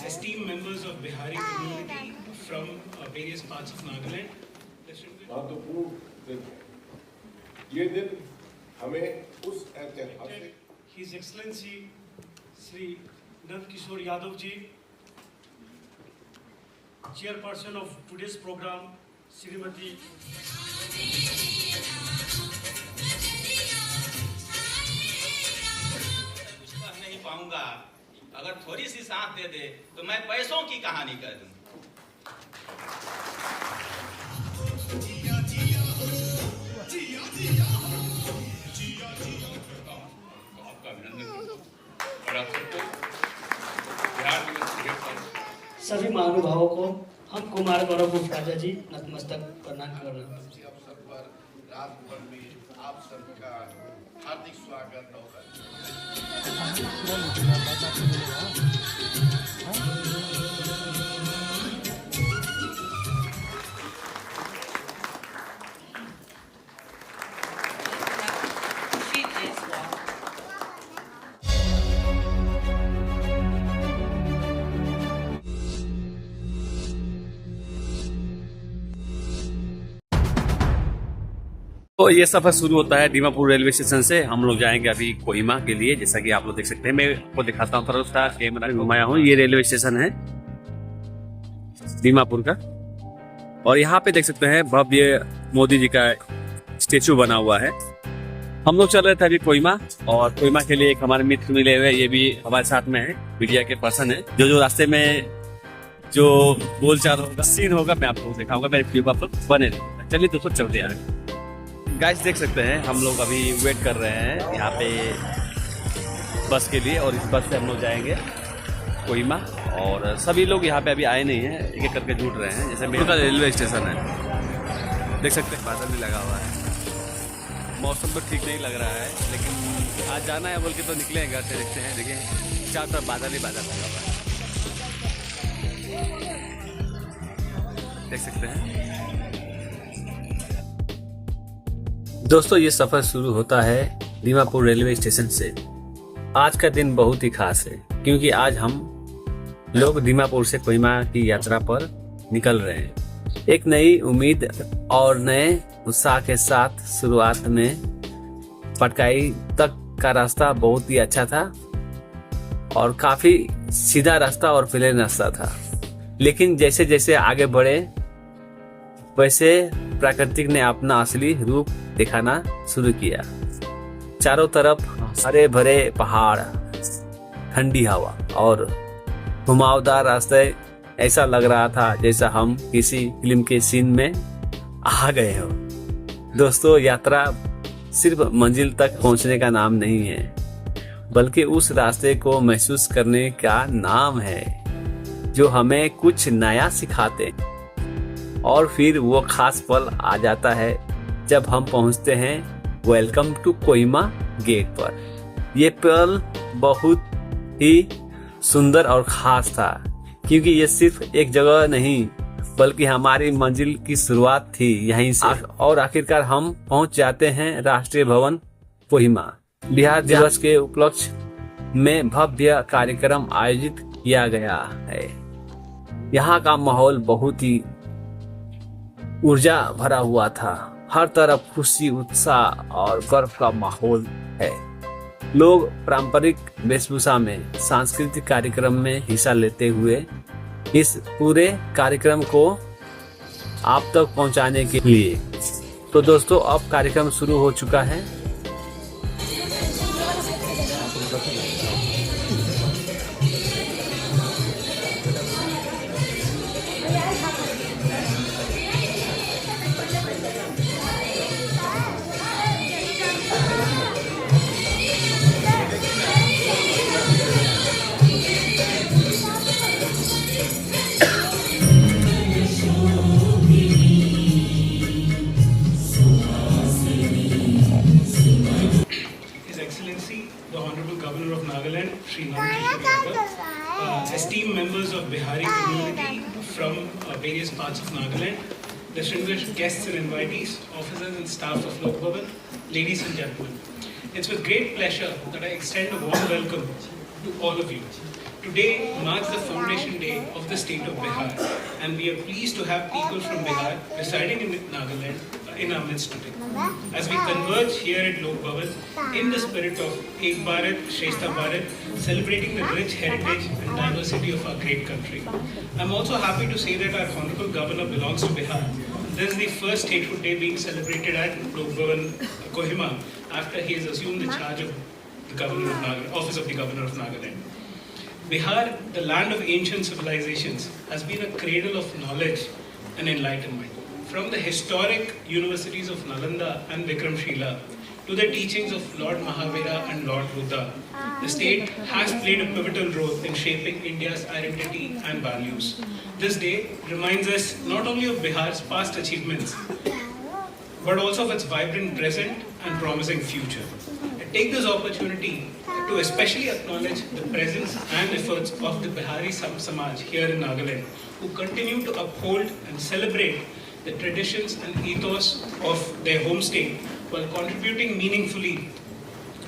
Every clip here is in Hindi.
esteemed members of Bihari community from various parts of Nagaland. महत्वपूर्ण दिन है। ये दिन हमें उस ऐतिहासिक His Excellency Sri Nand Kishore Yadav ji, Chairperson of today's program, Srimati नहीं पाऊंगा, अगर थोड़ी सी साथ दे दे तो मैं पैसों की कहानी कर दूं। सभी महानुभावों को हम कुमार गौरव राजा जी नतमस्तक प्रणाम कर रहे हैं। अवसर पर राजभवन में आप सबका हार्दिक स्वागत और तो ये सफर शुरू होता है दीमापुर रेलवे स्टेशन से। हम लोग जाएंगे अभी कोहिमा के लिए। जैसा कि आप लोग देख सकते हैं, मैं आपको दिखाता हूँ, थोड़ा उसका कैमरा घुमाया हूँ। ये रेलवे स्टेशन है दीमापुर का, और यहाँ पे देख सकते हैं भव्य मोदी जी का स्टेचू बना हुआ है। हम लोग चल रहे थे अभी कोहिमा, और कोहिमा के लिए एक हमारे मित्र मिले हुए, ये भी हमारे साथ में है, मीडिया के पर्सन है। जो रास्ते में जो बोलचाल होगा, सीन होगा, मैं आपको दिखाऊंगा। मेरे वीडियो पर बने रहेगा। चलिए दोस्तों चलते हैं। गाइस देख सकते हैं हम लोग अभी वेट कर रहे हैं यहाँ पे बस के लिए, और इस बस से हम लोग जाएंगे कोहिमा। और सभी लोग यहाँ पे अभी आए नहीं हैं, एक एक करके जुट रहे हैं। जैसे मेरा रेलवे स्टेशन है, देख सकते हैं बादल भी लगा हुआ है। मौसम तो ठीक नहीं लग रहा है, लेकिन आज जाना है बोल के तो निकले हैं घर से। देखते हैं, देखिए चारों तरफ बादल ही बादल लगा हुआ है, देख सकते हैं। दोस्तों ये सफर शुरू होता है दीमापुर रेलवे स्टेशन से। आज का दिन बहुत ही खास है, क्योंकि आज हम लोग दीमापुर से कोहिमा की यात्रा पर निकल रहे हैं। एक नई उम्मीद और नए उत्साह के साथ शुरुआत में पटकाई तक का रास्ता बहुत ही अच्छा था, और काफी सीधा रास्ता और प्लेन रास्ता था। लेकिन जैसे जैसे आगे बढ़े, वैसे प्रकृति ने अपना असली रूप दिखाना शुरू किया। चारों तरफ हरे भरे पहाड़, ठंडी हवा और घुमावदार रास्ते। ऐसा लग रहा था जैसा हम किसी फिल्म के सीन में आ गए हो। दोस्तों यात्रा सिर्फ मंजिल तक पहुंचने का नाम नहीं है, बल्कि उस रास्ते को महसूस करने का नाम है, जो हमें कुछ नया सिखाते। और फिर वो खास पल आ जाता है जब हम पहुंचते हैं वेलकम टू कोहिमा गेट पर। ये पल बहुत ही सुंदर और खास था, क्योंकि ये सिर्फ एक जगह नहीं, बल्कि हमारी मंजिल की शुरुआत थी यहीं से। और आखिरकार हम पहुंच जाते हैं राष्ट्रीय भवन कोहिमा। बिहार दिवस के उपलक्ष्य में भव्य कार्यक्रम आयोजित किया गया है। यहाँ का माहौल बहुत ही ऊर्जा भरा हुआ था। हर तरफ खुशी, उत्साह और गर्व का माहौल है। लोग पारंपरिक वेशभूषा में सांस्कृतिक कार्यक्रम में हिस्सा लेते हुए इस पूरे कार्यक्रम को आप तक पहुंचाने के लिए। तो दोस्तों अब कार्यक्रम शुरू हो चुका है। Esteemed members of Bihari community from various parts of Nagaland, distinguished guests and invitees, officers and staff of Lok Bhavan, ladies and gentlemen. It's with great pleasure that I extend a warm welcome to all of you to Today marks the foundation day of the state of Bihar, and we are pleased to have people from Bihar residing in Nagaland in our midst today. As we converge here at Lok Bhavan in the spirit of Ek Bharat, Shrestha Bharat, celebrating the rich heritage and diversity of our great country. I'm also happy to say that our Honorable Governor belongs to Bihar. This is the first statehood day being celebrated at Lok Bhavan, Kohima, after he has assumed the charge of the Governor of Nagaland, office of the Governor of Nagaland. Bihar, the land of ancient civilizations, has been a cradle of knowledge and enlightenment. From the historic universities of Nalanda and Vikramshila to the teachings of Lord Mahavira and Lord Buddha, the state has played a pivotal role in shaping India's identity and values. This day reminds us not only of Bihar's past achievements, but also of its vibrant present and promising future. I take this opportunity to especially acknowledge the presence and efforts of the Bihari Samaj here in Nagaland, who continue to uphold and celebrate the traditions and ethos of their home state while contributing meaningfully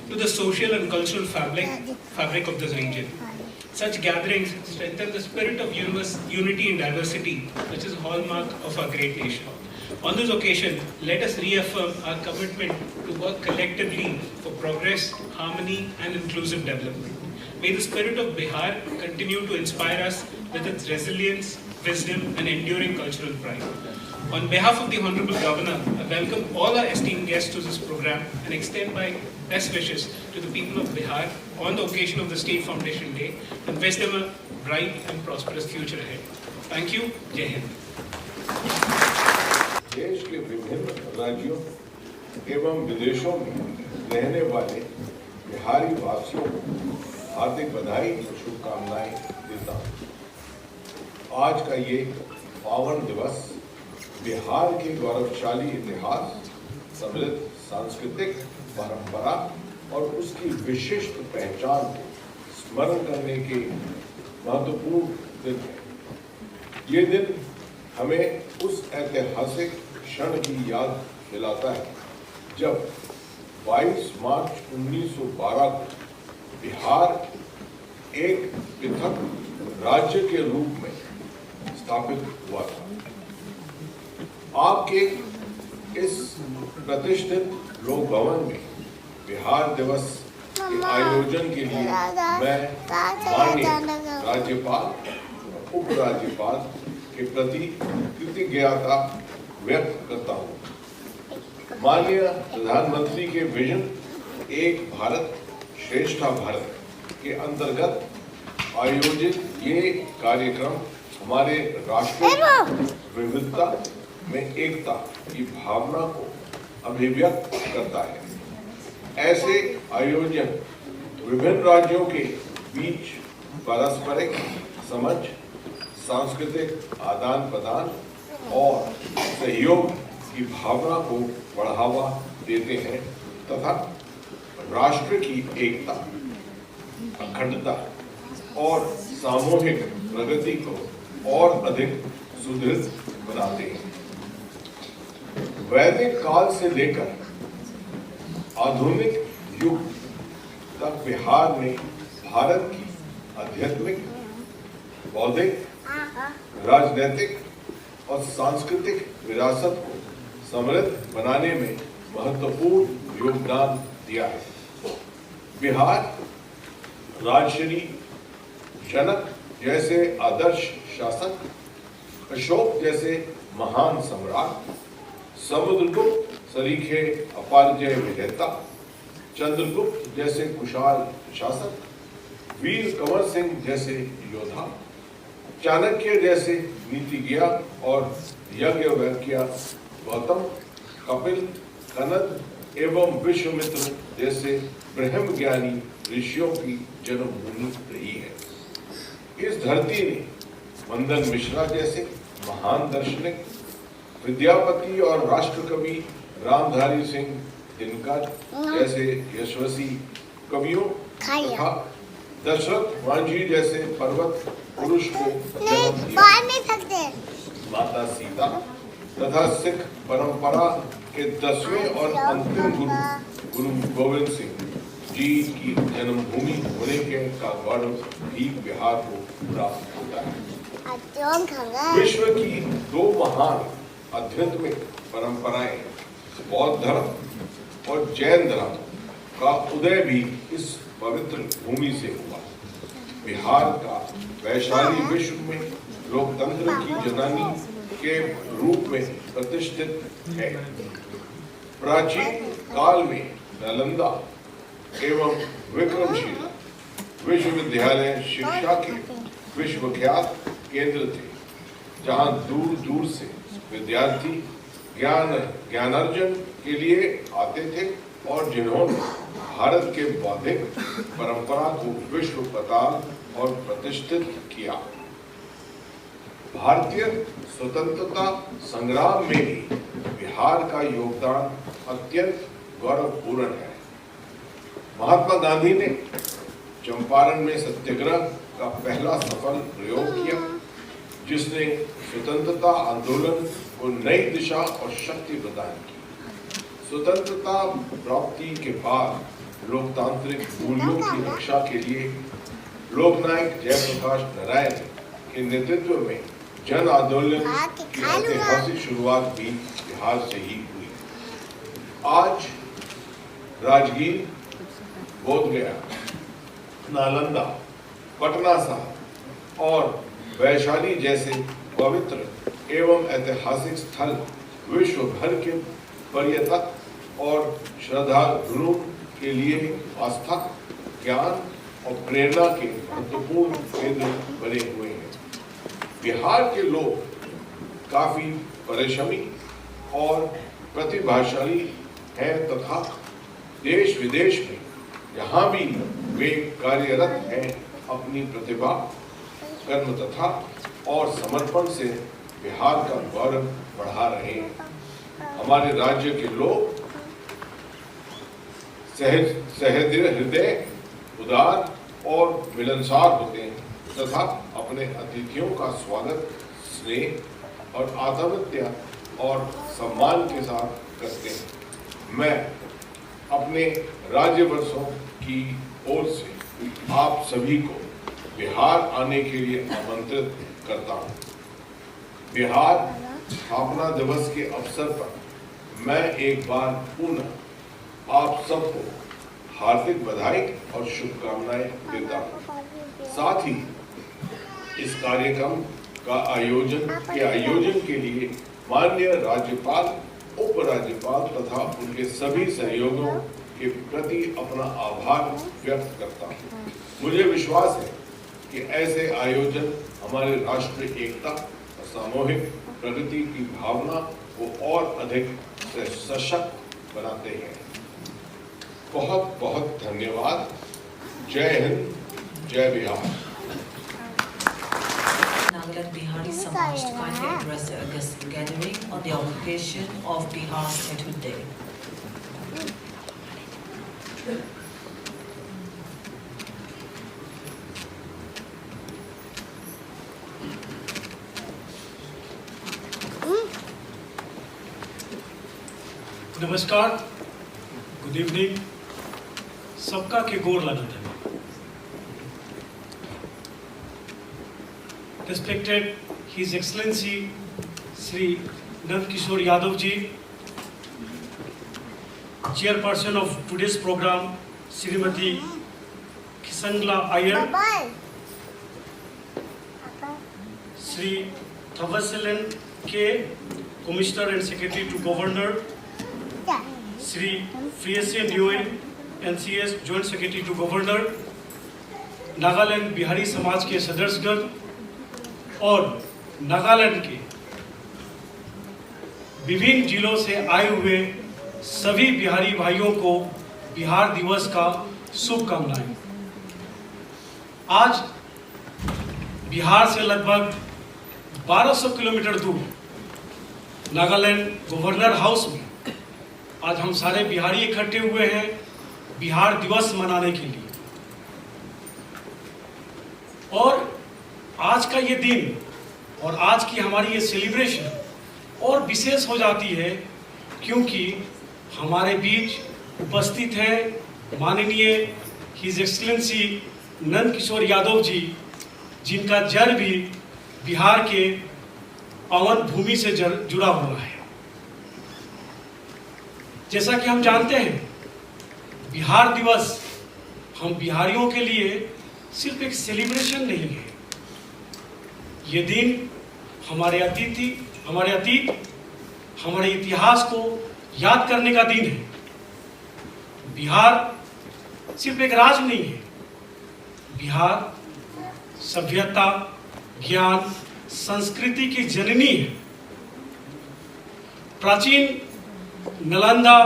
to the social and cultural fabric of this region. Such gatherings strengthen the spirit of unity and diversity, which is a hallmark of our great nation. On this occasion, let us reaffirm our commitment to work collectively for progress, harmony, and inclusive development. May the spirit of Bihar continue to inspire us with its resilience, wisdom, and enduring cultural pride. On behalf of the Honorable Governor, I welcome all our esteemed guests to this program and extend my best wishes to the people of Bihar on the occasion of the State Foundation Day and wish them a bright and prosperous future ahead. Thank you. Jai Hind. देश के विभिन्न राज्यों एवं विदेशों में रहने वाले बिहारी वासियों को हार्दिक बधाई और शुभकामनाएं देता हूँ। आज का ये पावन दिवस बिहार के गौरवशाली इतिहास, समृद्ध सांस्कृतिक परंपरा और उसकी विशिष्ट पहचान को स्मरण करने के महत्वपूर्ण दिन है। ये दिन हमें उस ऐतिहासिक क्षण की याद दिलाता है जब 22 मार्च 1912 को बिहार एक पृथक राज्य के रूप में स्थापित हुआ था। आपके इस प्रतिष्ठित लोक भवन में बिहार दिवस के आयोजन के लिए मैं माननीय राज्यपाल उपराज्यपाल के प्रति कृतज्ञता व्यक्त करता हूँ। माननीय प्रधानमंत्री के विजन एक भारत श्रेष्ठ भारत के अंतर्गत आयोजित ये कार्यक्रम हमारे राष्ट्र विविधता में एकता की भावना को अभिव्यक्त करता है। ऐसे आयोजन विभिन्न राज्यों के बीच पारस्परिक समझ, सांस्कृतिक आदान प्रदान और सहयोग की भावना को बढ़ावा देते हैं तथा राष्ट्र की एकता, अखंडता और सामूहिक प्रगति को और अधिक सुदृढ़ बनाते हैं। वैदिक काल से लेकर आधुनिक युग तक बिहार ने भारत की आध्यात्मिक, बौद्धिक, राजनीतिक और सांस्कृतिक विरासत को समृद्ध बनाने में महत्वपूर्ण योगदान दिया है। बिहार राजश्री जनक जैसे आदर्श शासक, अशोक जैसे महान सम्राट, समुद्रगुप्त सरीखे अपारजय विजेता, चंद्रगुप्त जैसे कुशाल शासक, वीर कंवर सिंह जैसे योद्धा, चाणक्य जैसे नीतिज्ञ और याज्ञवल्क्य, गौतम, कपिल, कनद एवं विश्वामित्र जैसे ब्रह्मज्ञानी ऋषियों की जन्मभूमि रही है। इस धरती ने मंदन मिश्रा जैसे महान दार्शनिक, विद्यापति और राष्ट्रकवि रामधारी सिंह दिनकर जैसे यशस्वी कवियों तथा दशरथ मांझी जैसे पर्वत पुरुष को जन्म दिया। माता सीता तथा सिख परंपरा के 10वें और अंतिम गुरु गोविंद सिंह जी जी की जन्मभूमि होने के का गौरव भी बिहार को प्राप्त होता है। विश्व की दो महान आध्यात्मिक परंपराएं बौद्ध धर्म और जैन धर्म का उदय भी इस पवित्र भूमि से हुआ। बिहार का वैशाली विश्व में लोकतंत्र की जननी के रूप में प्रतिष्ठित है। प्राचीन काल में नालंदा एवं विक्रमशिला विश्वविद्यालय शिक्षा के विश्वविख्यात केंद्र थे, जहां दूर दूर से विद्यार्थी ज्ञानार्जन के लिए आते थे और जिन्होंने भारत के बौद्धिक परंपरा को विश्व पताल और प्रतिष्ठित किया। भारतीय स्वतंत्रता संग्राम में भी बिहार का योगदान अत्यंत गौरवपूर्ण है। महात्मा गांधी ने चंपारण में सत्याग्रह का पहला सफल प्रयोग किया, जिसने स्वतंत्रता आंदोलन को नई दिशा और शक्ति प्रदान की। स्वतंत्रता प्राप्ति के बाद लोकतांत्रिक मूल्यों की रक्षा के लिए लोकनायक जयप्रकाश नारायण के नेतृत्व में जन आंदोलन की ऐतिहासिक शुरुआत भी बिहार से ही हुई। आज राजगीर, बोधगया, नालंदा, पटना साहिब और वैशाली जैसे पवित्र एवं ऐतिहासिक स्थल विश्व भर के पर्यटक और श्रद्धालुओं के लिए आस्था, ज्ञान और प्रेरणा के महत्वपूर्ण केंद्र बने हुए हैं। बिहार के लोग काफी परिश्रमी और प्रतिभाशाली हैं तथा देश विदेश में जहाँ भी वे कार्यरत हैं, अपनी प्रतिभा, कर्म तथा और समर्पण से बिहार का गौरव बढ़ा रहे हैं। हमारे राज्य के लोग सहृदय, उदार और मिलनसार होते हैं तथा अपने अतिथियों का स्वागत स्नेह और आतिथ्य और सम्मान के साथ करते हैं। मैं अपने राज्यवर्षों की ओर से आप सभी को बिहार आने के लिए आमंत्रित करता हूँ। बिहार स्थापना दिवस के अवसर पर मैं एक बार पुनः आप सबको हार्दिक बधाई और शुभकामनाएं देता हूँ। साथ ही इस कार्यक्रम का आयोजन के लिए माननीय राज्यपाल, उपराज्यपाल तथा उनके सभी सहयोगियों के प्रति अपना आभार व्यक्त करता हूँ। मुझे विश्वास है कि ऐसे आयोजन हमारे राष्ट्र एकता और सामूहिक प्रगति की भावना को और अधिक सशक्त बनाते हैं। बहुत बहुत धन्यवाद। जय हिंद, जय Bihar. Nagaland Bihari Samaj to kindly address the August gathering on the occasion of Bihar's Statehood Day. नमस्कार, गुड इवनिंग, सबका के गोर लगत है। Respected His Excellency Sri Nand Kishore Yadav ji, Chairperson of today's program, Srimati Kisangla Iyer, Sri Thavasalan K, Commissioner and Secretary to Governor, Sri Friesen Yoy, NCS Joint Secretary to Governor, Nagaland Bihari समाज के सदस्यगण और नागालैंड के विभिन्न जिलों से आए हुए सभी बिहारी भाइयों को बिहार दिवस का शुभकामनाएं। आज बिहार से लगभग 1200 किलोमीटर दूर नागालैंड गवर्नर हाउस में आज हम सारे बिहारी इकट्ठे हुए हैं बिहार दिवस मनाने के लिए। और आज का ये दिन और आज की हमारी ये सेलिब्रेशन और विशेष हो जाती है क्योंकि हमारे बीच उपस्थित हैं माननीय हिज एक्सलेंसी नंद किशोर यादव जी, जिनका जड़ भी बिहार के पावन भूमि से जुड़ा हुआ है। जैसा कि हम जानते हैं, बिहार दिवस हम बिहारियों के लिए सिर्फ एक सेलिब्रेशन नहीं है। ये दिन हमारे अतीत, हमारे इतिहास को याद करने का दिन है। बिहार सिर्फ एक राज्य नहीं है, बिहार सभ्यता, ज्ञान, संस्कृति की जननी है। प्राचीन नालंदा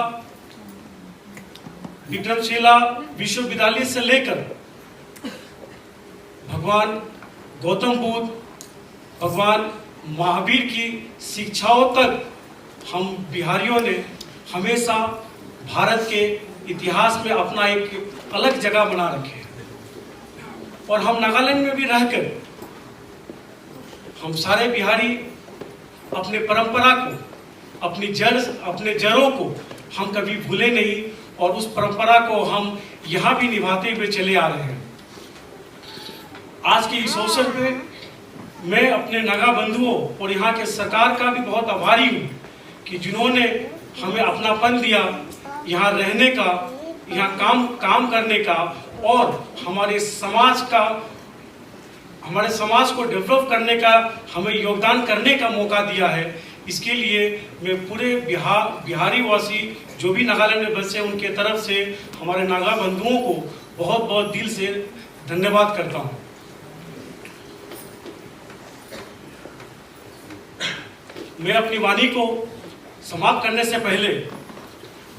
विक्रमशिला विश्वविद्यालय से लेकर भगवान गौतम बुद्ध, भगवान महावीर की शिक्षाओं तक हम बिहारियों ने हमेशा भारत के इतिहास में अपना एक अलग जगह बना रखे है। और हम नागालैंड में भी रहकर हम सारे बिहारी अपने परंपरा को, अपने जड़ों को हम कभी भूले नहीं और उस परंपरा को हम यहाँ भी निभाते हुए चले आ रहे हैं। आज के इस अवसर पे मैं अपने नागा बंधुओं और यहाँ के सरकार का भी बहुत आभारी हूँ कि जिन्होंने हमें अपनापन दिया, यहाँ रहने का, यहाँ काम करने का और हमारे समाज को डेवलप करने का हमें योगदान करने का मौका दिया है। इसके लिए मैं पूरे बिहारी वासी जो भी नागालैंड में बसे उनके तरफ से हमारे नागा बंधुओं को बहुत बहुत दिल से धन्यवाद करता हूँ। मैं अपनी वाणी को समाप्त करने से पहले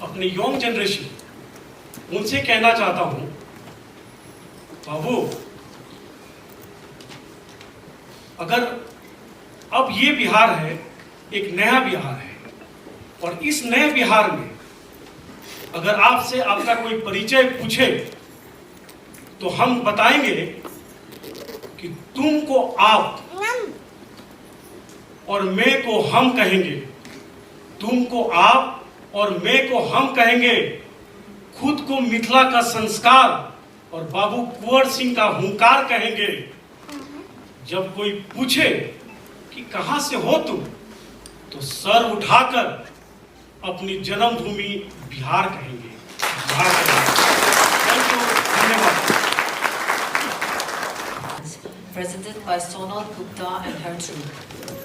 अपनी यंग जनरेशन उनसे कहना चाहता हूँ, बाबू, अगर अब ये बिहार है, एक नया बिहार है और इस नए बिहार में अगर आपसे आपका कोई परिचय पूछे तो हम बताएंगे कि तुमको आप और मैं को हम कहेंगे, तुमको आप और मैं को हम कहेंगे, खुद को मिथिला का संस्कार और बाबू कुंवर सिंह का हुंकार कहेंगे। जब कोई पूछे कि कहां से हो तुम, तो सर उठाकर अपनी जन्मभूमि बिहार कहेंगे। धन्यवाद। Presented by Sonal Gupta and her troupe.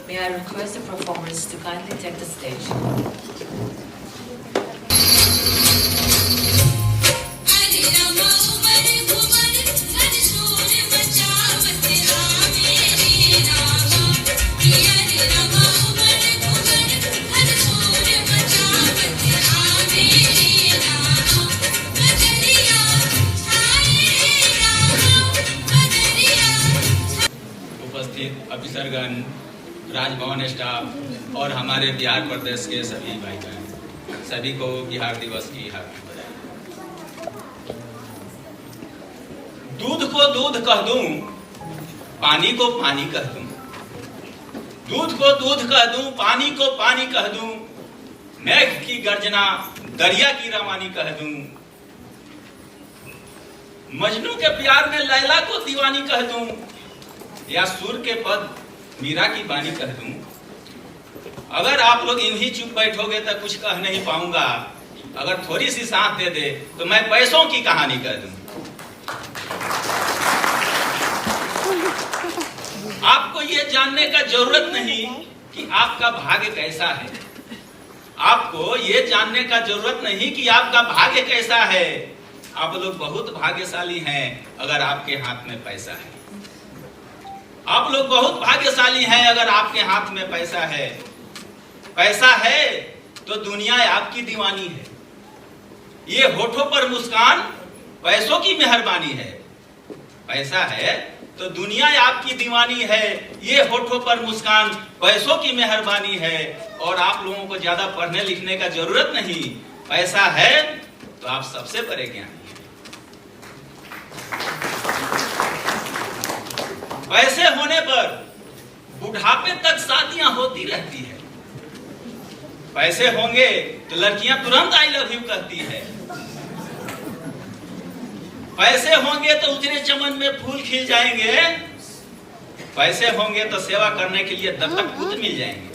May I request the performers to kindly take the stage. अफसरगण, राजभवन स्टाफ और हमारे बिहार प्रदेश के सभी भाई बहन, सभी को बिहार दिवस की हार्दिक बधाई। दूध को दूध कह दूं, पानी को पानी कह दूं, दूध को दूध कह दूं, पानी को पानी कह दूं, मेघ की गर्जना दरिया की रवानी कह दूं, मजनू के प्यार में लैला को दीवानी कह दूं, या सुर के पद मीरा की बानी कह दूं। अगर आप लोग यूं ही चुप बैठोगे तो कुछ कह नहीं पाऊंगा। अगर थोड़ी सी साथ दे दे तो मैं पैसों की कहानी कह दूं। आपको ये जानने का जरूरत नहीं कि आपका भाग्य कैसा है। आपको ये जानने का जरूरत नहीं कि आपका भाग्य कैसा है। आप लोग बहुत भाग्यशाली हैं अगर आपके हाथ में पैसा है। आप लोग बहुत भाग्यशाली हैं अगर आपके हाथ में पैसा है। पैसा है तो दुनिया आपकी दीवानी है। ये होठों पर मुस्कान पैसों की मेहरबानी है। पैसा है तो दुनिया आपकी दीवानी है। ये होठों पर मुस्कान पैसों की मेहरबानी है। और आप लोगों को ज्यादा पढ़ने लिखने का जरूरत नहीं। पैसा है तो आप सबसे बड़े ज्ञानी हैं। पैसे होने पर बुढ़ापे तक शादियां होती रहती है। पैसे होंगे तो लड़कियां तुरंत आई लव यू कहती है। पैसे होंगे तो उजरे चमन में फूल खिल जाएंगे, पैसे होंगे तो सेवा करने के लिए दत्तक पुत्र मिल जाएंगे,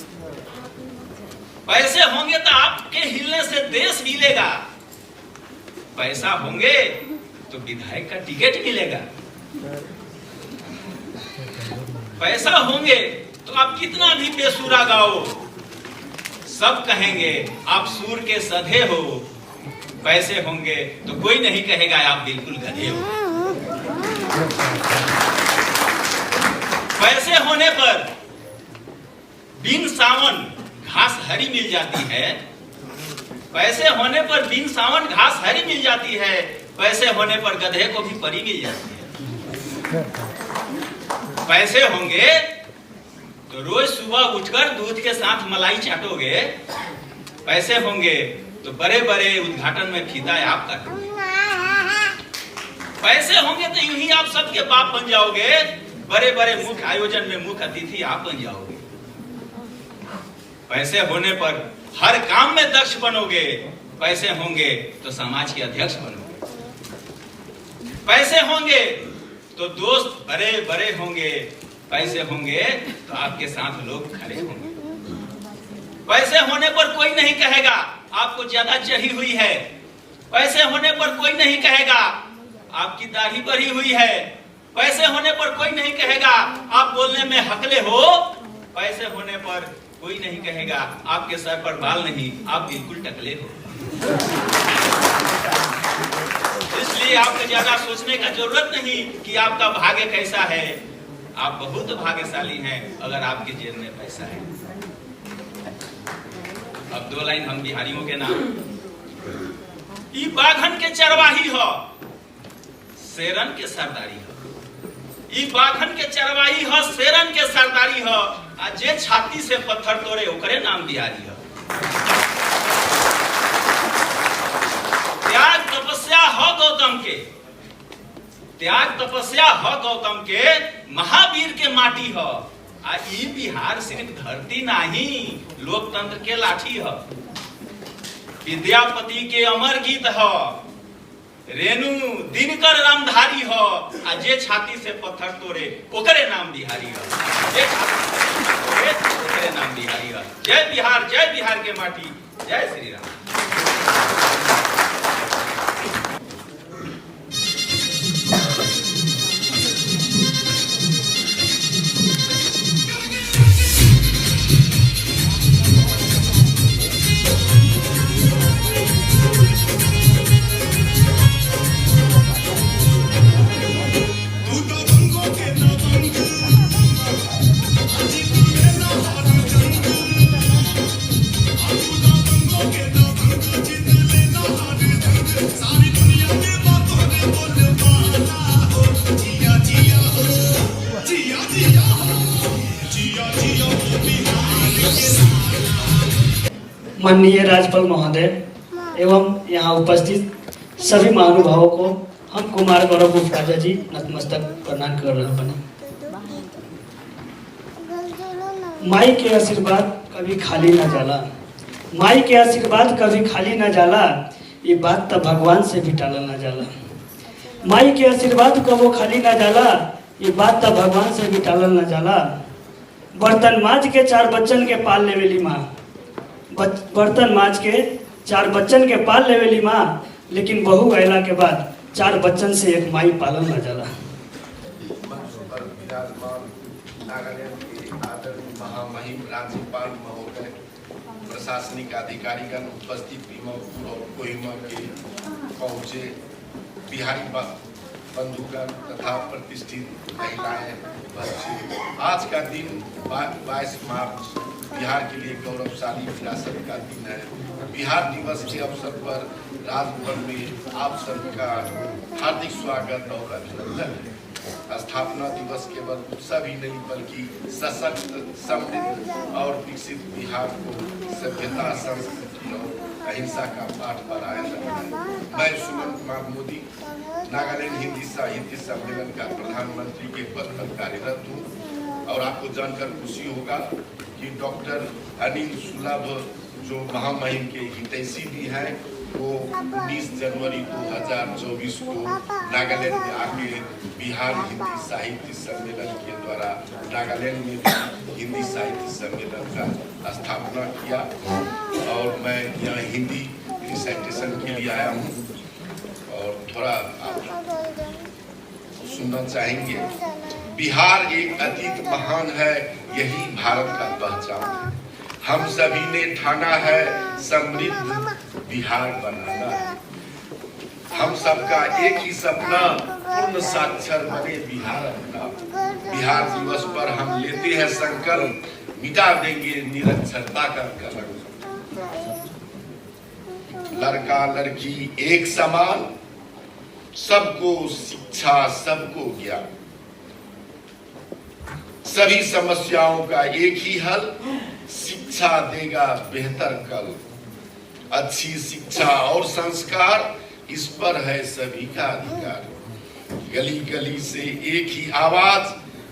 पैसे होंगे तो आपके हिलने से देश हिलेगा, पैसा होंगे तो विधायक का टिकट मिलेगा, पैसा होंगे तो आप कितना भी बेसुरा गाओ सब कहेंगे आप सूर के सधे हो, पैसे होंगे तो कोई नहीं कहेगा आप बिल्कुल गधे हो। पैसे होने पर बिन सावन घास हरी मिल जाती है, पैसे होने पर बिन सावन घास हरी मिल जाती है, पैसे होने पर गधे को भी परी मिल जाती है। पैसे होंगे तो रोज सुबह उठकर दूध के साथ मलाई चाटोगे, पैसे होंगे तो बड़े बड़े उद्घाटन में फीता आप काटोगे, पैसे होंगे तो यूं ही आप सबके बाप बन जाओगे, बड़े बड़े मुख्य आयोजन में मुख्य अतिथि आप बन जाओगे, पैसे होने पर हर काम में दक्ष बनोगे, पैसे होंगे तो समाज के अध्यक्ष बनोगे, पैसे होंगे तो दोस्त बड़े बड़े होंगे, पैसे होंगे तो आपके साथ लोग खड़े होंगे, पैसे होने पर कोई नहीं कहेगा आपको ज्यादा चढ़ी हुई है, पैसे होने पर कोई नहीं कहेगा आपकी दाढ़ी बढ़ी हुई है, पैसे होने पर कोई नहीं कहेगा आप बोलने में हकले हो, पैसे होने पर कोई नहीं कहेगा आपके सर पर बाल नहीं आप बिल्कुल टकले हो। इसलिए आपको ज्यादा सोचने का जरूरत नहीं कि आपका भाग्य कैसा है, आप बहुत भाग्यशाली हैं अगर आपके जेब में पैसा है। अब दो लाइन हम बिहारियों के नाम। ई बाघन के चरवाही हो, शेरन के सरदारी हो, ई बाघन के चरवाही हो, शेरन के सरदारी हो, आ जे छाती से पत्थर तोड़े ओकरे नाम बिहारी हो। त्याग तपस्या हो गौतम के, त्याग तपस्या हो गौतम के, महावीर के माटी हो, आ ई बिहार सिर्फ धरती नहीं लोकतंत्र के लाठी हो, विद्यापति के अमर गीत हो, रेणु दिनकर रामधारी हो, आ जे छाती से पत्थर तोड़े ओकरे नाम बिहारी हो, जे छाती से पत्थर तोड़े ओकरे नाम बिहारी हो। जय बिहार के माटी, जय श्री राम। माननीय राज्यपाल महोदय एवं यहाँ उपस्थित सभी महानुभावों को हम कुमार गौरव गुप्ता राजा जी नतमस्तक प्रणाम कर रहे बने। माई के आशीर्वाद कभी खाली ना जाला, माई के आशीर्वाद कभी खाली ना जाला, ये बात तो भगवान से भी टाला ना जाला। माई के आशीर्वाद कबो खाली ना जाला, ये बात तो भगवान से भी टाला ना जाला। बर्तन माज के 4 बच्चन के पाल लेवेली माँ, बर्तन माज के 4 बच्चन के पाल लेवेली माँ, लेकिन बहू गैला के बाद 4 बच्चन से एक माई पालन न जाला। महामहिम राज्यपाल महोदय, प्रशासनिक अधिकारीगण, उपस्थित भीमपुर और कोहिमा के पहुंचे बिहारी बंधुगण तथा प्रतिष्ठित महिलाएं, बच्चे, आज का दिन 22 मार्च बिहार के लिए गौरवशाली विरासत का दिन है। बिहार दिवस के अवसर पर राजभवन में आप सबका हार्दिक स्वागत और अभिनंदन है। स्थापना दिवस केवल उत्सव ही नहीं बल्कि सशक्त, समृद्ध और विकसित बिहार को सभ्यता, संस्कृति और अहिंसा का पाठ पढ़ाया जाता है। मैं सुमन कुमार मोदी नागालैंड हिंदी साहित्य सम्मेलन का प्रधानमंत्री के पद पर कार्यरत हूँ और आपको जानकर खुशी होगा कि डॉक्टर अनिल सुलभ जो महामहिम के हितैषी भी हैं वो 19 जनवरी 2024 को नागालैंड में आके बिहार हिंदी साहित्य सम्मेलन के द्वारा नागालैंड में भी हिंदी साहित्य सम्मेलन का स्थापना किया और मैं यहाँ हिंदी रिसाइटेशन के लिए आया हूँ और थोड़ा आप सुनना चाहेंगे। बिहार एक अतीत महान है, यही भारत का पहचान है। हम सभी ने ठाना है समृद्ध बिहार बनाना है। हम सबका एक ही सपना पूर्ण साक्षर बने बिहार अपना। बिहार दिवस पर हम लेते हैं संकल्प, मिटा देंगे निरक्षरता का कलंक। लड़का लड़की एक समान, सबको शिक्षा सबको ज्ञान, सभी समस्याओं का एक ही हल, शिक्षा देगा बेहतर कल। अच्छी शिक्षा और संस्कार, इस पर है सभी का अधिकार। गली गली से एक ही आवाज,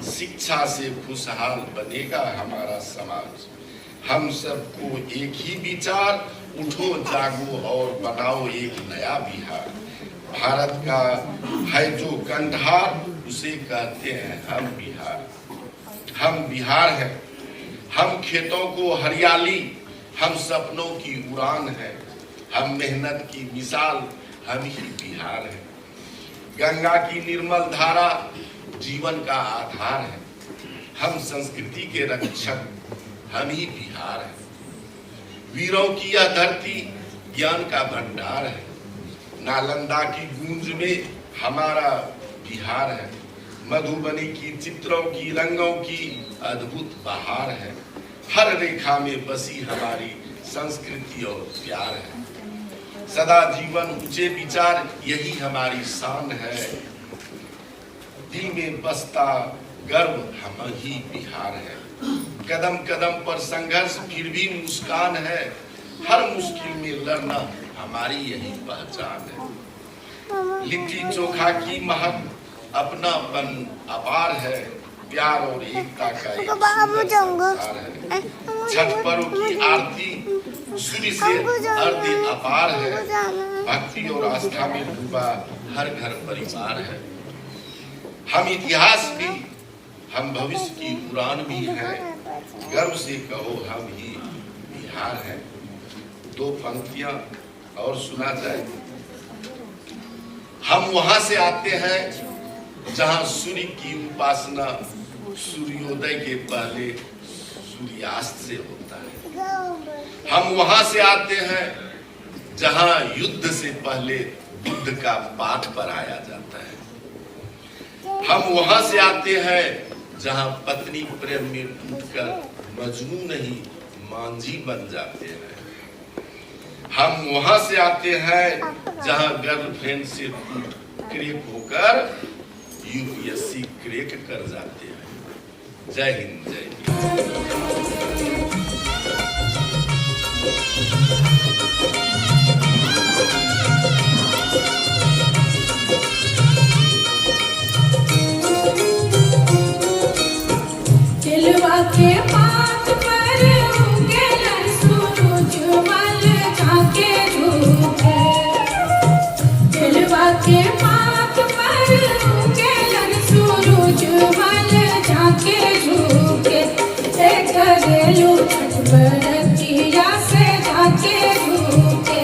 शिक्षा से खुशहाल बनेगा हमारा समाज। हम सबको एक ही विचार, उठो जागो और बनाओ एक नया बिहार। भारत का है जो कंधार, उसे कहते हैं हम बिहार। हम बिहार हैं, हम खेतों को हरियाली, हम सपनों की उड़ान है। हम मेहनत की मिसाल, हम ही बिहार है। गंगा की निर्मल धारा जीवन का आधार है। हम संस्कृति के रक्षक, हम ही बिहार है। वीरों की यह धरती ज्ञान का भंडार है। नालंदा की गूंज में हमारा बिहार है। मधुबनी की चित्रों की रंगों की अद्भुत बहार है। हर रेखा में बसी हमारी संस्कृति और प्यार है। सदा जीवन ऊंचे विचार, यही हमारी शान है। दिल में बसता गर्व हम ही बिहार है। कदम कदम पर संघर्ष, फिर भी मुस्कान है। हर मुश्किल में लड़ना हमारी यही पहचान है। लिट्टी चोखा की महक, अपनापन अपार है। प्यार और एकता का एक संसार है। छठ पर्व की आरती सूर्य से अर्घ्य अपार है। भक्ति और आस्था में डूबा हर घर परिवार है। हम इतिहास भी, हम भविष्य की उड़ान भी है। गर्व से कहो हम ही बिहार है। दो पंक्तियां और सुना जाए। हम वहां से आते हैं जहां सूर्य की उपासना सूर्योदय के पहले सूर्यास्त से होता है। हम वहां से आते हैं जहां युद्ध से पहले बुद्ध का पाठ पढ़ाया जाता है। हम वहां से आते हैं जहां पत्नी प्रेम में टूटकर मजनू नहीं मांझी बन जाते हैं। हम वहां से आते हैं जहां गर्लफ्रेंड से क्रैक होकर यूपीएससी क्रैक कर जाते हैं। जय हिंद, जय हिंद। दिलवा के बात पर उगेलन सूरज मल झाके झूके। दिलवा के बात पर उगेलन सूरज मल झाके झूके। एक घरेलू बरतिया से झाके झूके।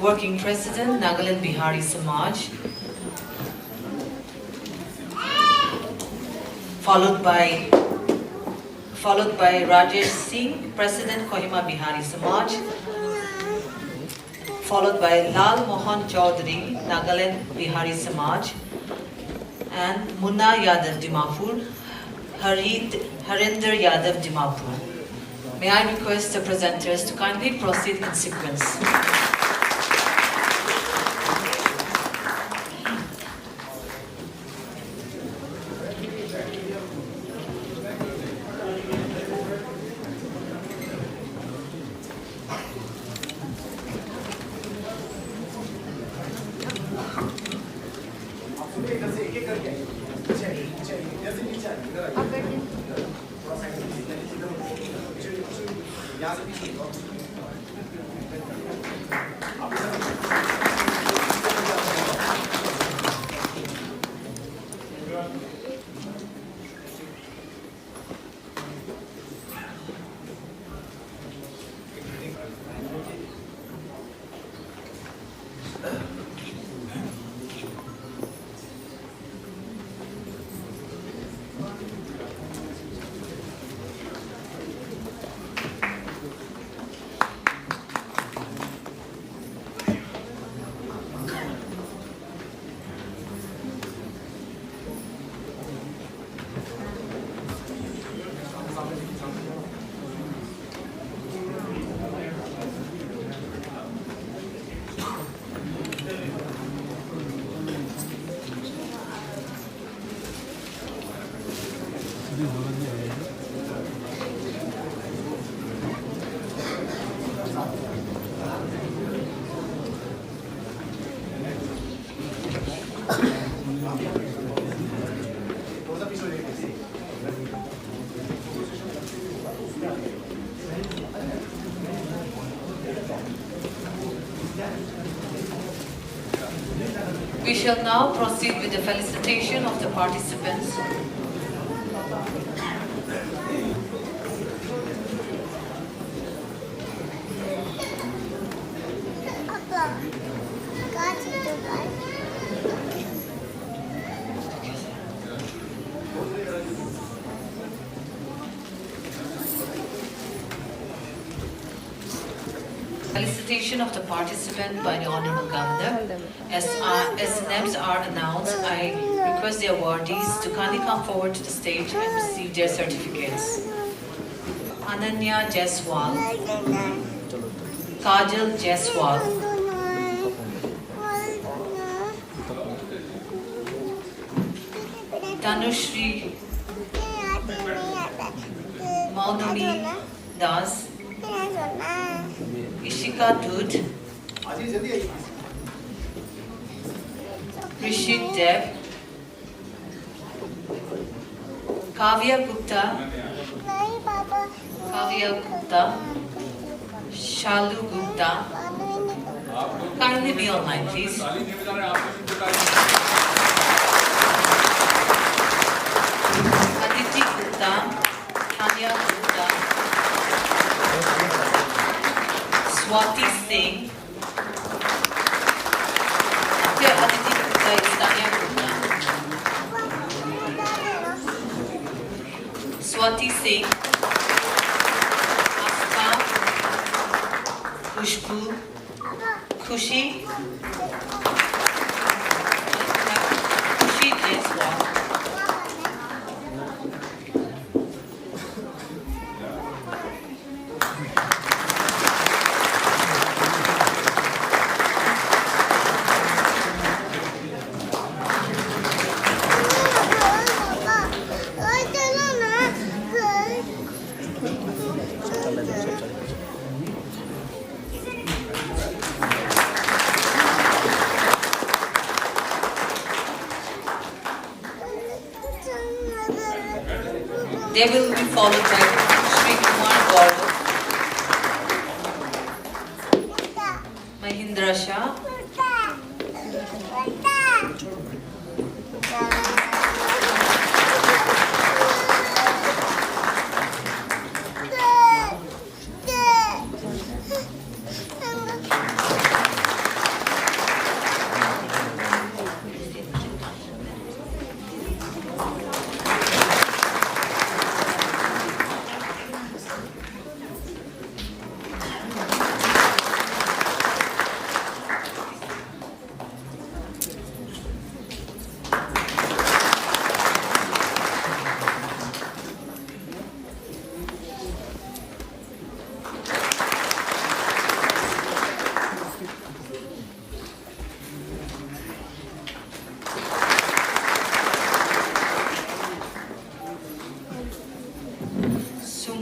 Working President, Nagaland Bihari Samaj, followed by Rajesh Singh, President, Kohima Bihari Samaj, followed by Lal Mohan Chaudhary, Nagaland Bihari Samaj, and Munna Yadav Dimapur, Harinder Yadav Dimapur. May I request the presenters to kindly proceed in sequence. We shall now proceed with the felicitation of the participants. Felicitation of the participant by the Honorable Governor. As names are announced, I request the awardees to kindly come forward to the stage and receive their certificates. Ananya Jaiswal, Kajal Jaiswal, Tanushri Maunami Das, Ishika Dud, Rishit Dev, Kavya Gupta, Shalu Gupta. Kindly be online, please. Aditi Gupta, Tanya Gupta, Swati Singh. Here, Aditi Gupta is Tanya Gupta. Swati Singh, Asta, Khushbu, Khushi, Khushi Jaiswal. They will be followed by Shri Kumar Gaurav, Mahindra Shah,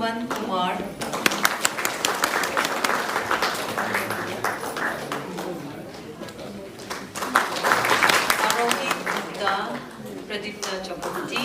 Suman Kumar. Arohi Gupta, Pradipta Chakraborty.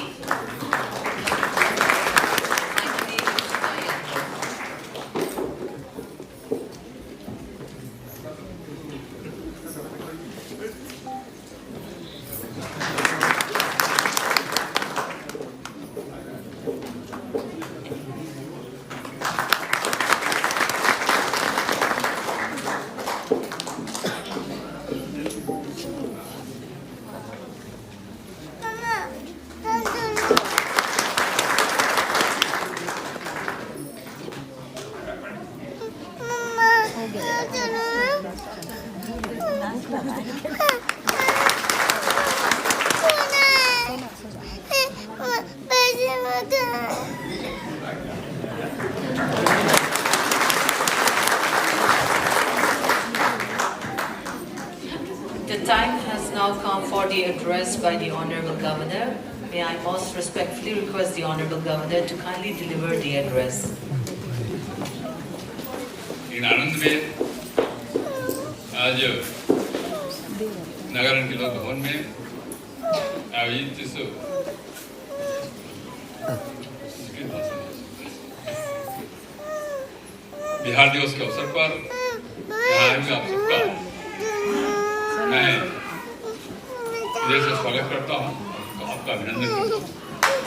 The time has now come for the address by the Honorable Governor. May I most respectfully request the Honorable Governor to kindly deliver the address. इन आनंद में आज नगर के लोक भवन में आयोजित इस बिहार दिवस के अवसर पर यहाँ आप सबका मैं हृदय से स्वागत करता हूँ, तो आपका अभिनंदन करता हूँ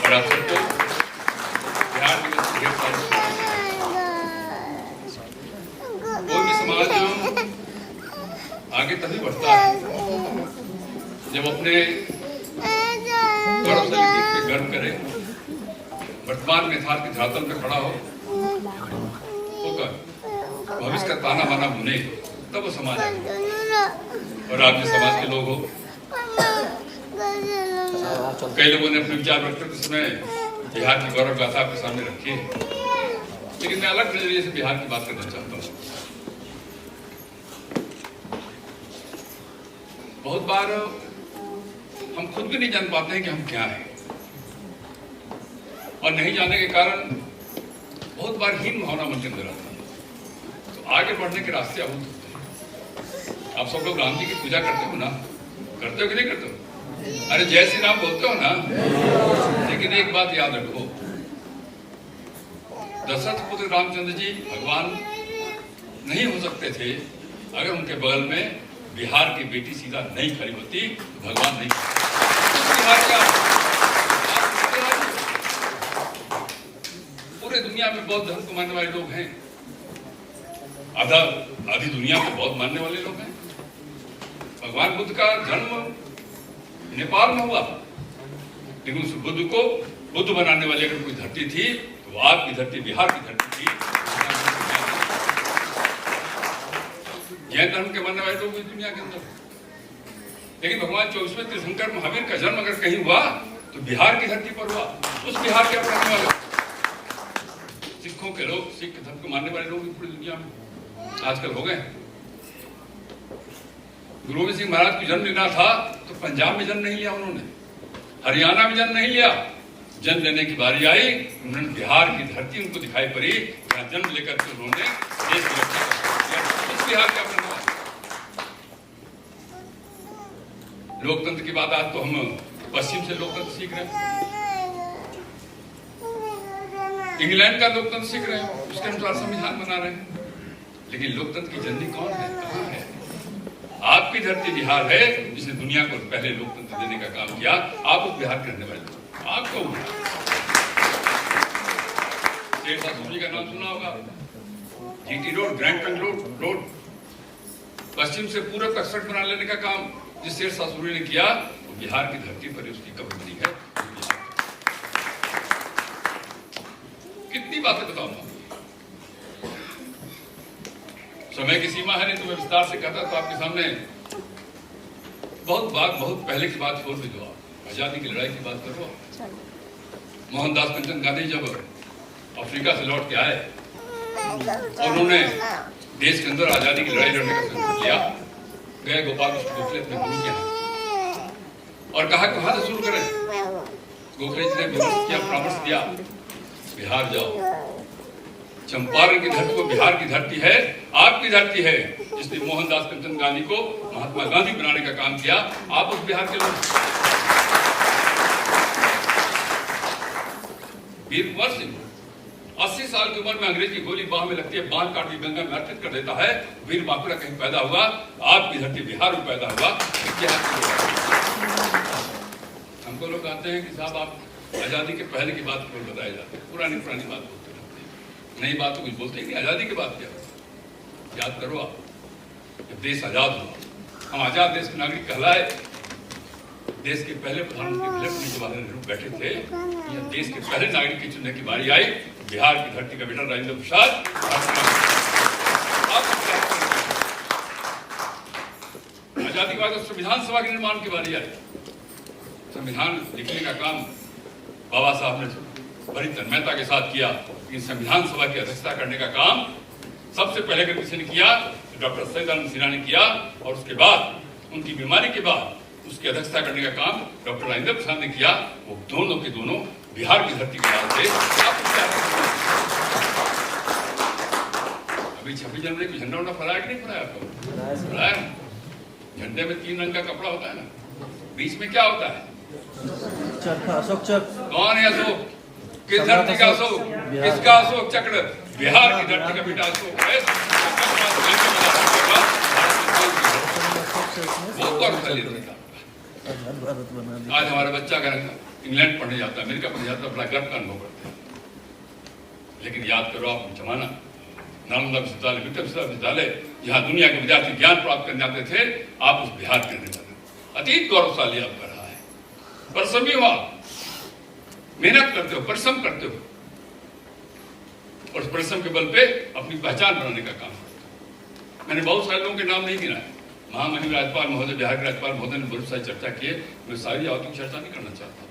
और आप सबको बिहार दिवस की ढेर सारी कोई भी समाज आगे तभी बढ़ता है जब अपने गौरव से गर्व करे, वर्तमान में यथार्थ के धरातल पे खड़ा होकर भविष्य का ताना बाना बुने, तब वो समाज आगे। और आप जो समाज के लोग हो, कई लोगों ने अपने विचार व्यक्त करते समय बिहार की गौरव गाथा आपके सामने रखी है, लेकिन मैं अलग नजरिए से बिहार की बात करना चाहता हूँ। बहुत बार हम खुद भी नहीं जान पाते हैं कि हम क्या हैं, और नहीं जानने के कारण बहुत बार हीन भावना मन के अंदर आता है। तो आगे बढ़ने के रास्ते अवरुद्ध होते हैं। आप सब लोग राम जी की पूजा करते हो ना? करते हो कि नहीं करते हो? अरे जय श्री राम बोलते हो ना? लेकिन एक बात याद रखो, दशरथ पुत्र रामचंद्र जी भगवान नहीं हो सकते थे अगर उनके बगल में बिहार की बेटी सीता नहीं खड़ी होती, तो भगवान नहीं। बिहार का पूरे दुनिया में बौद्ध धर्म को मानने वाले लोग हैं, आधी दुनिया में बौद्ध मानने वाले लोग हैं। भगवान बुद्ध का जन्म नेपाल में हुआ, लेकिन उस बुद्ध को बुद्ध बनाने वाली अगर कोई धरती थी तो वो आपकी धरती, बिहार की धरती थी। जैन धर्म के मानने वाले लोग दुनिया के अंदर, लेकिन भगवान 24वें तीर्थंकर महावीर का जन्म अगर कहीं हुआ तो बिहार की धरती पर हुआ। उस बिहार के अपनाने वाले सिखों के लोग, सिख धर्म को मानने वाले लोग पूरी दुनिया में आजकल हो गए। गुरु गोविंद सिंह महाराज को जन्म लेना था तो पंजाब में जन्म नहीं लिया उन्होंने, हरियाणा में जन्म नहीं लिया। जन्म लेने की बारी आई, उन्होंने बिहार की धरती उनको दिखाई पड़ी, जहाँ जन्म लेकर के उन्होंने देश की रक्षा किया। उस बिहार का अपना लोकतंत्र की बात, आज तो हम पश्चिम से लोकतंत्र सीख रहे हैं, इंग्लैंड का लोकतंत्र सीख रहे हैं, उसके अनुसार संविधान बना रहे हैं। लेकिन लोकतंत्र की जननी कौन है, कहाँ है? आपकी धरती बिहार है, जिसने दुनिया को पहले लोकतंत्र देने का काम किया। आप उस बिहार के रहने वाले लोग, आपको शेरशाह सूरी का नाम सुना होगा, GT Road, Grand Trunk Road, पश्चिम से पूरब तक सड़क बना लेने का काम जिस शेरशाह सूरी ने किया, वो बिहार की धरती पर उसकी कब्र बनी है। कितनी बातें बताऊंगा, समय की सीमा है, नहीं तो मैं विस्तार से कहता तो आपके सामने बहुत पहले की बात छोड़ दो। आजादी की लड़ाई की बात करो। मोहनदास करमचंद गांधी जब अफ्रीका से लौट के आए और उन्होंने देश के अंदर आजादी की लड़ाई लड़ने का संकल्प लिया, गए गोपाल कृष्ण गोखले अपने गुरु के यहाँ और कहा कहाँ से शुरू करें। गोखले जी ने किया, परामर्श दिया, बिहार जाओ। चंपारण की धरती वो बिहार की धरती है, आपकी धरती है, जिसने मोहनदास करमचंद गांधी को महात्मा गांधी बनाने का काम किया। आप उस बिहार के लोग। वीर कुंवर सिंह 80 साल की उम्र में अंग्रेज की गोली बाह में लगती है, बांध काट के गंगा में अर्पित कर देता है। वीर बांकुरा कहीं पैदा हुआ, आपकी धरती बिहार में पैदा हुआ। हमको लोग कहते हैं कि साहब आप आजादी के पहले की बात को बताए जाते हैं, पुरानी बात बोलते रहते हैं, नई बात तो कुछ बोलते ही नहीं। आजादी की बात क्या याद करो आप, जब देश आजाद हुआ, हम आजाद देश के नागरिक कहलाए। देश के पहले प्रधानमंत्री पंडित जवाहरलाल नेहरू बैठे थे, यह देश के पहले नागरिक की चुनने की बारी आई। बिहार की धरती का बेटा राजेंद्र प्रसाद, आजादी के बाद संविधान सभा के निर्माण की बारी आई। संविधान लिखने का काम बाबा साहब ने बड़ी तन्मयता के साथ किया, लेकिन संविधान सभा की अध्यक्षता करने का काम सबसे पहले अगर किसी ने किया तो डॉक्टर सैयदानंद सिन्हा ने किया, और उसके बाद उनकी बीमारी के बाद उसकी अध्यक्षता करने का काम डॉक्टर राजेंद्र प्रसाद ने किया। वो दोनों के दोनों बिहार की धरती के नाम थे। अभी 26 जनवरी को झंडा फहराया कि नहीं फहराया? फहराया। झंडे में 3 रंग का कपड़ा होता है ना, बीच में क्या होता है? अशोक चक्र। कौन है अशोक? किस धरती का अशोक? किसका अशोक चक्र? बिहार की धरती का बेटा अशोक है। आज हमारा बच्चा अगर इंग्लैंड पढ़ने जाता है, अमेरिका पढ़ने जाता है, बड़ा गर्व का अनुभव करते हैं। लेकिन याद करो आप जमाना नालंदा विश्वविद्यालय, विश्वविद्यालय जहाँ दुनिया के विद्यार्थी ज्ञान प्राप्त करने आते थे, आप उस बिहार के रहने वाले। अतीत गौरवशाली आपका रहा है। परिश्रमी हो, मेहनत करते हो, परिश्रम करते हो, और उस परिश्रम के बल पे अपनी पहचान बनाने का काम करते हो। मैंने बहुत सारे लोगों के नाम नहीं गिनाए। महामहिम राज्यपाल महोदय, बिहार के राज्यपाल महोदय ने बहुत सारी चर्चा की है, मैं सारी बातों की चर्चा नहीं करना चाहता,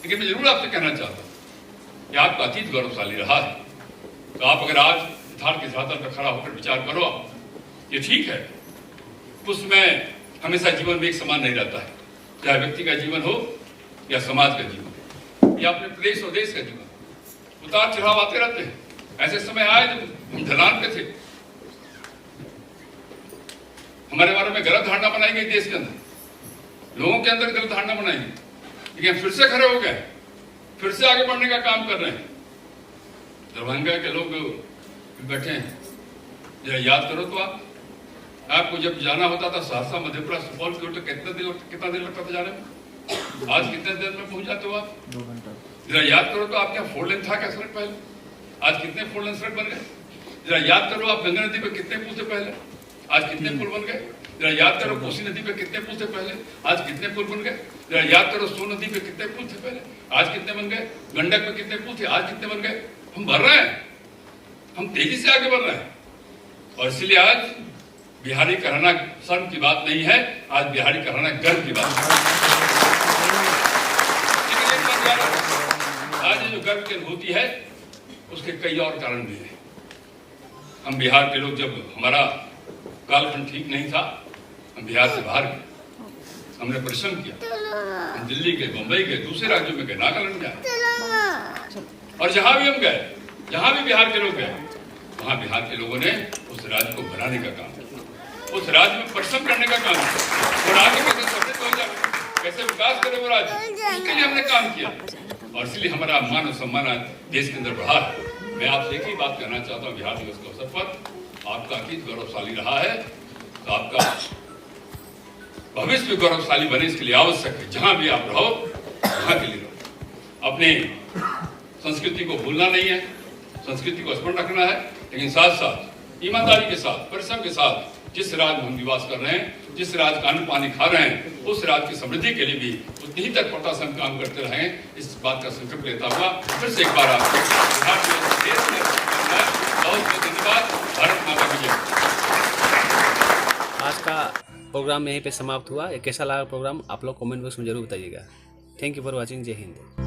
लेकिन मैं जरूर आपसे कहना चाहता हूँ कि आपका अतीत गौरवशाली रहा है। तो आप अगर आज यथार्थ के धरातल पर खड़ा होकर विचार करो, ये ठीक है, उसमें हमेशा जीवन में एक समान नहीं रहता है, चाहे व्यक्ति का जीवन हो या समाज का जीवन या अपने प्रदेश और देश का जीवन। उतार चढ़ाव आते रहते हैं। ऐसे समय आए जब हम ढलान पे थे, हमारे बारे में गलत धारणा बनाई गई देश के अंदर, लोगों के अंदर गलत धारणा बनाई गई, लेकिन फिर से खड़े हो गए, फिर से आगे बढ़ने का काम कर रहे हैं। दरभंगा के लोग बैठे हैं, जरा याद करो तो आपको जब जाना होता था सहरसा, मधेपुरा, सुपौल की ओर, तो कितना देर लगता था जाने में? आज कितने देर में पहुंच जाते हो आप? 2 घंटा। जरा याद करो तो आपके यहाँ 4 लेन था क्या सड़क पहले? आज कितने 4 लेन सड़क बन गए? जरा याद करो आप गंगा नदी पे कितने पुल थे पहले, आज कितने पुल बन गए? जरा याद करो कोसी नदी पे कितने पुल थे पहले, आज कितने पुल बन गए? जरा याद करो सोन नदी पे कितने पुल थे पहले, आज कितने बन गए? गंडक पे कितने पुल थे, आज कितने बन गए? हम बढ़ रहे हैं, हम तेजी से आगे बढ़ रहे हैं। और इसलिए आज बिहारी कहना शर्म की बात नहीं है, आज बिहारी कहना गर्व की बात है। आज ये जो गर्व की अनुभूति है, उसके कई और कारण भी हैं। हम बिहार के लोग, जब हमारा कालखंड ठीक नहीं था, हम बिहार से बाहर गए, हमने परिश्रम किया, हम दिल्ली गए, मुंबई गए, दूसरे राज्यों में गए, नागालैंड गए, और जहां भी हम गए, जहां भी बिहार के लोग गए, वहां बिहार के लोगों ने उस राज्य को बनाने का काम किया, उस राज्य में परिश्रम करने का काम किया, और आगे कैसे समृद्ध हो जाए, कैसे विकास करे वो राज्य, उसके लिए हमने काम किया। और इसलिए हमारा मान और सम्मान आज देश के अंदर बढ़ा है। मैं आपसे एक ही बात कहना चाहता हूँ, बिहार दिवस के अवसर पर आपका अतीत गौरवशाली रहा है, तो आपका भविष्य भी गौरवशाली बने, इसके लिए आवश्यक है जहां भी आप रहो, वहां के लिए रहो। अपने संस्कृति को भूलना नहीं है, संस्कृति को स्मरण रखना है, लेकिन साथ साथ ईमानदारी के साथ, परिश्रम के साथ, जिस राज्य में हम निवास कर रहे हैं, जिस राज्य का अन्न पानी खा रहे हैं, उस राज्य की समृद्धि के लिए भी उतनी ही तत्परता से हम काम करते रहें, इस बात का संकल्प लेता हुआ फिर से एक बार आपको बहुत बहुत धन्यवाद। भारत माता की जय। आज का प्रोग्राम यहीं पे समाप्त हुआ। कैसा लगा प्रोग्राम आप लोग कमेंट बॉक्स में जरूर बताइएगा। Thank you for watching. जय हिंद।